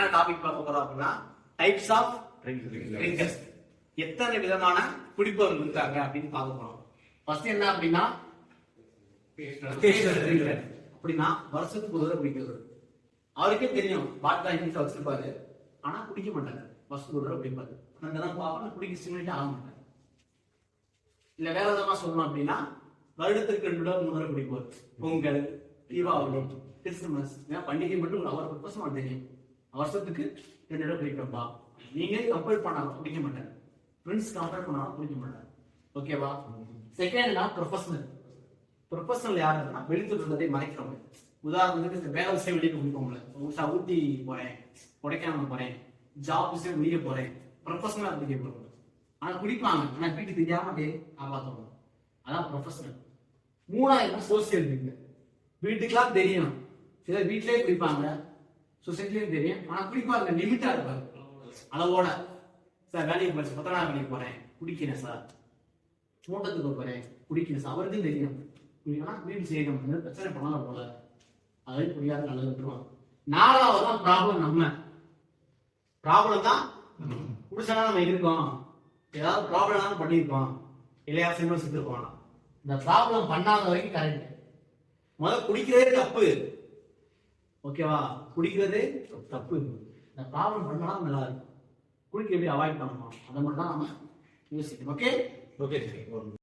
என்ன டாபிக் பார்க்க போறோம் அப்படின்னா டைப்ஸ் ஆஃப் ட்ரிங்கர்ஸ். எத்தனை விதமான குடிப்பவர்கள் இருக்காங்க அப்படின்னு பார்க்க போறோம். ஃபர்ஸ்ட் என்ன அப்படின்னா அப்படின்னா வருஷத்துக்கு ஒரு தடவை குடிக்கிறது. அவருக்கே தெரியும் பாட்டிலா இங்கிலீஷ் வச்சிருப்பாரு, ஆனா குடிக்க மாட்டாங்க. வருஷத்துக்கு ஒரு தடவை குடிப்பாரு. அந்த பாப்பா குடிக்க ஸ்டிமுலேட் ஆக மாட்டாங்க. இல்ல வேற விதமா சொல்லணும் அப்படின்னா வருடத்திற்கு 2 தடவை 3 தடவை குடிப்பார். பொங்கல், தீபாவளி, கிறிஸ்துமஸ் பண்டிகை மட்டும் அவர் பர்பஸ் மட்டும் தெரியும். வருஷத்துக்கு 2 தடவை குடிப்பா. நீங்க கம்பேர் பண்ணாலும் குடிக்க மாட்டாங்க. ஃப்ரெண்ட்ஸ் கம்பேர் பண்ணாலும் குடிக்க மாட்டாங்க. ஓகேவா? செகண்ட்னா ப்ரொஃபஷனல். ப்ரொஃபஷனல் யாருன்னா வெளித்தொடர்றதை மறைக்கிறவங்க. உதாரணத்துக்கு இந்த வேலை விஷயம் வெளியே குடிப்போம்ல, ஊட்டி போறேன், கொடைக்கானல் போறேன், ஜாப் விஷயம் வெளியே போறேன், ப்ரொஃபஷனலா குடிக்க போறோம். ஆனா குடிப்பாங்க, ஆனா வீட்டுக்கு தெரியாம காப்பாற்றுவோம். அதான் ப்ரொஃபஷனல். மூணாயிரம் சோசியல் ட்ரிங்க். வீட்டுக்கெல்லாம் தெரியும், சில வீட்லயே குடிப்பாங்க, சொசைட்டிலயும் தெரியும், ஆனா குடிப்பாங்க லிமிட்டா இருப்பாங்க, அளவோட. சார் வேலைக்கு போறேன், 10ஆம் வேலைக்கு போறேன், குடிக்கிறேன் சார். தோட்டத்துக்கு போறேன், குடிக்கிறேன் சார். அவருக்கும் தெரியும், ஆனா வீடு செய்யணும், பிரச்சனை பண்ணலாம் போல, அதை புரியாத நல்லது விட்டுருவாங்க. 4வது தான் ப்ராப்ளம். நம்ம ப்ராப்ளம் தான் குடிச்சா நம்ம இருக்கோம், ஏதாவது ப்ராப்ளம் பண்ணியிருக்கோம், இல்லையா சினிமா செஞ்சிருக்கோம். இந்த ப்ராப்ளம் பண்ணாத வரைக்கும் கரெக்ட். முதல்ல குடிக்கிறதே தப்பு. ஓகேவா? குடிக்கிறதே தப்பு. இந்த ப்ராப்ளம் பண்ணாலும் நல்லா இருக்கும். குடிக்க எப்படி அவாய்ட் பண்ணணும், அதை மட்டும் தான் நம்ம யோசிக்கணும். Okay okay.